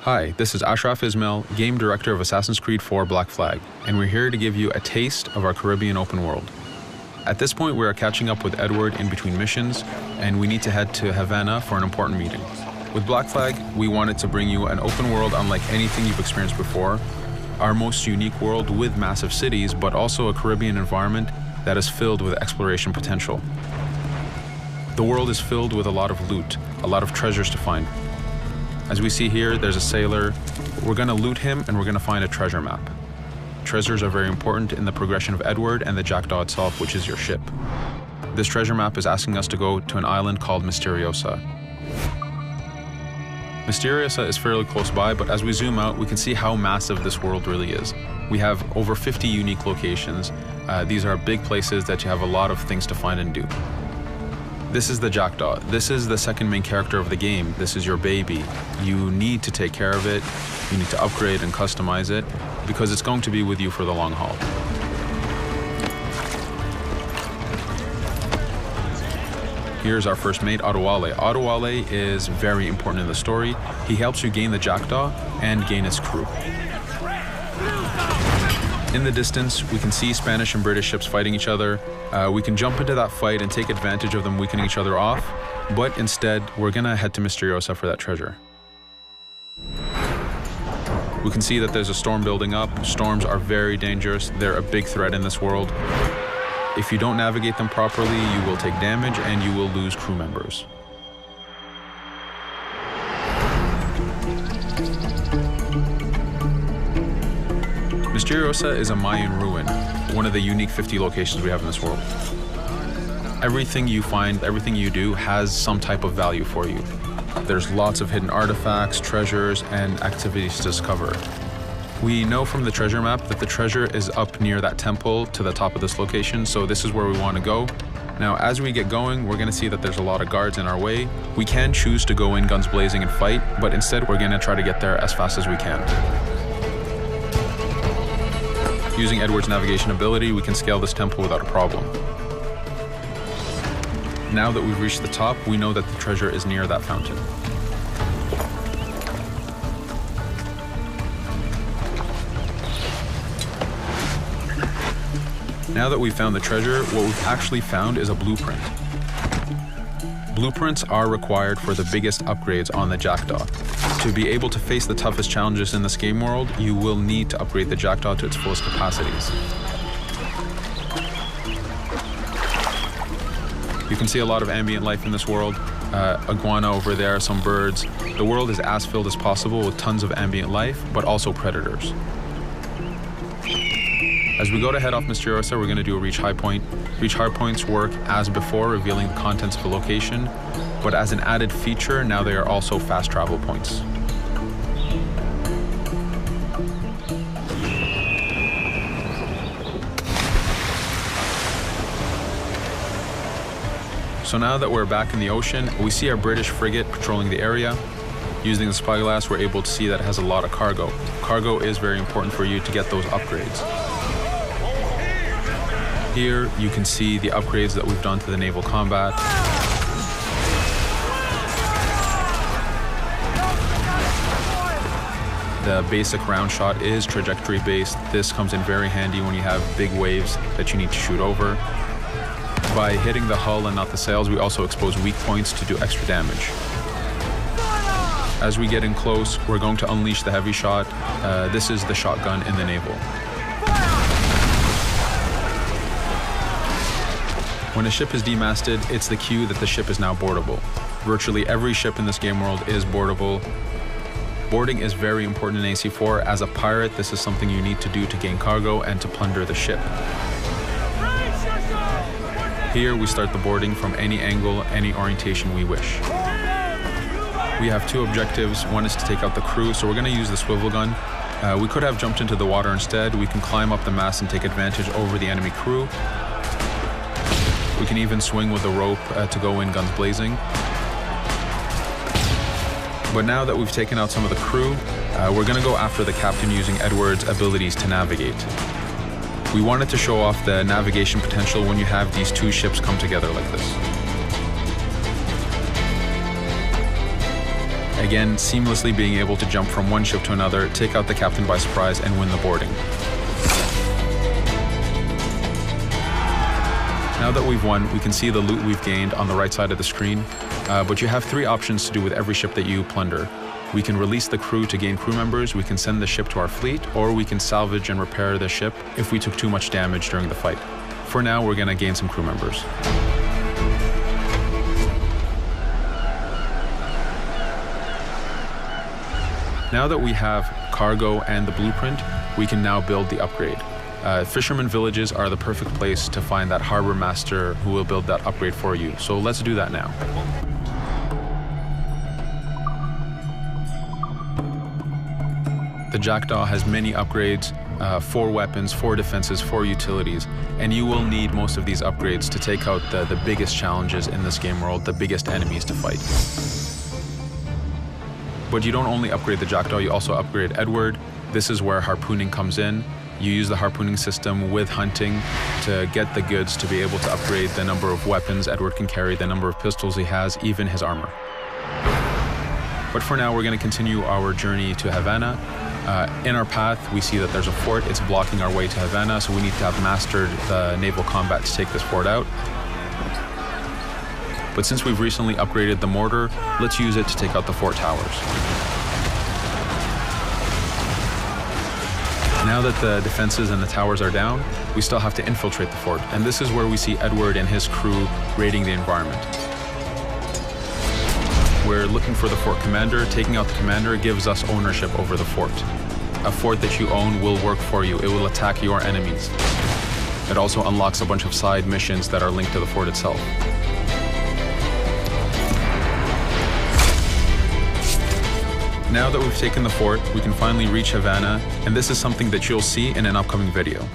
Hi, this is Ashraf Ismail, Game Director of Assassin's Creed 4 Black Flag, and we're here to give you a taste of our Caribbean open world. At this point, we are catching up with Edward in between missions, and we need to head to Havana for an important meeting. With Black Flag, we wanted to bring you an open world unlike anything you've experienced before, our most unique world with massive cities, but also a Caribbean environment that is filled with exploration potential. The world is filled with a lot of loot, a lot of treasures to find. As we see here, there's a sailor. We're going to loot him and we're going to find a treasure map. Treasures are very important in the progression of Edward and the Jackdaw itself, which is your ship. This treasure map is asking us to go to an island called Misteriosa. Misteriosa is fairly close by, but as we zoom out, we can see how massive this world really is. We have over 50 unique locations. These are big places that you have a lot of things to find and do. This is the Jackdaw. This is the second main character of the game. This is your baby. You need to take care of it. You need to upgrade and customize it because it's going to be with you for the long haul. Here's our first mate, Adewale. Adewale is very important in the story. He helps you gain the Jackdaw and gain its crew. In the distance, we can see Spanish and British ships fighting each other. We can jump into that fight and take advantage of them weakening each other off, but instead, we're gonna head to Misteriosa for that treasure. We can see that there's a storm building up. Storms are very dangerous. They're a big threat in this world. If you don't navigate them properly, you will take damage and you will lose crew members. Misteriosa is a Mayan ruin, one of the unique 50 locations we have in this world. Everything you find, everything you do has some type of value for you. There's lots of hidden artifacts, treasures, and activities to discover. We know from the treasure map that the treasure is up near that temple to the top of this location, so this is where we want to go. Now, as we get going, we're going to see that there's a lot of guards in our way. We can choose to go in guns blazing and fight, but instead we're going to try to get there as fast as we can. Using Edward's navigation ability, we can scale this temple without a problem. Now that we've reached the top, we know that the treasure is near that fountain. Now that we've found the treasure, what we've actually found is a blueprint. Blueprints are required for the biggest upgrades on the Jackdaw. To be able to face the toughest challenges in this game world, you will need to upgrade the Jackdaw to its fullest capacities. You can see a lot of ambient life in this world. Iguana over there, some birds. The world is as filled as possible with tons of ambient life, but also predators. As we go to head off Misteriosa, we're going to do a reach high point. Reach high points work as before, revealing the contents of a location, but as an added feature, now they are also fast travel points. So now that we're back in the ocean, we see a British frigate patrolling the area. Using the spyglass, we're able to see that it has a lot of cargo. Cargo is very important for you to get those upgrades. Here, you can see the upgrades that we've done to the naval combat. The basic round shot is trajectory based. This comes in very handy when you have big waves that you need to shoot over. By hitting the hull and not the sails, we also expose weak points to do extra damage. As we get in close, we're going to unleash the heavy shot. This is the shotgun in the naval. When a ship is demasted, it's the cue that the ship is now boardable. Virtually every ship in this game world is boardable. Boarding is very important in AC4. As a pirate, this is something you need to do to gain cargo and to plunder the ship. Here, we start the boarding from any angle, any orientation we wish. We have two objectives. One is to take out the crew, so we're going to use the swivel gun. We could have jumped into the water instead. We can climb up the mast and take advantage over the enemy crew. We can even swing with the rope to go in guns blazing. But now that we've taken out some of the crew, we're going to go after the captain using Edward's abilities to navigate. We wanted to show off the navigation potential when you have these two ships come together like this. Again, seamlessly being able to jump from one ship to another, take out the captain by surprise, and win the boarding. Now that we've won, we can see the loot we've gained on the right side of the screen, but you have 3 options to do with every ship that you plunder. We can release the crew to gain crew members, we can send the ship to our fleet, or we can salvage and repair the ship if we took too much damage during the fight. For now, we're going to gain some crew members. Now that we have cargo and the blueprint, we can now build the upgrade. Fisherman villages are the perfect place to find that harbor master who will build that upgrade for you. So let's do that now. The Jackdaw has many upgrades, 4 weapons, 4 defenses, 4 utilities, and you will need most of these upgrades to take out the biggest challenges in this game world, the biggest enemies to fight. But you don't only upgrade the Jackdaw, you also upgrade Edward. This is where harpooning comes in. You use the harpooning system with hunting to get the goods to be able to upgrade the number of weapons Edward can carry, the number of pistols he has, even his armor. But for now, we're going to continue our journey to Havana. In our path, we see that there's a fort. It's blocking our way to Havana, so we need to have mastered the naval combat to take this fort out. But since we've recently upgraded the mortar, let's use it to take out the fort towers. Now that the defenses and the towers are down, we still have to infiltrate the fort, and this is where we see Edward and his crew raiding the environment. We're looking for the fort commander. Taking out the commander gives us ownership over the fort. A fort that you own will work for you. It will attack your enemies. It also unlocks a bunch of side missions that are linked to the fort itself. Now that we've taken the fort, we can finally reach Havana, and this is something that you'll see in an upcoming video.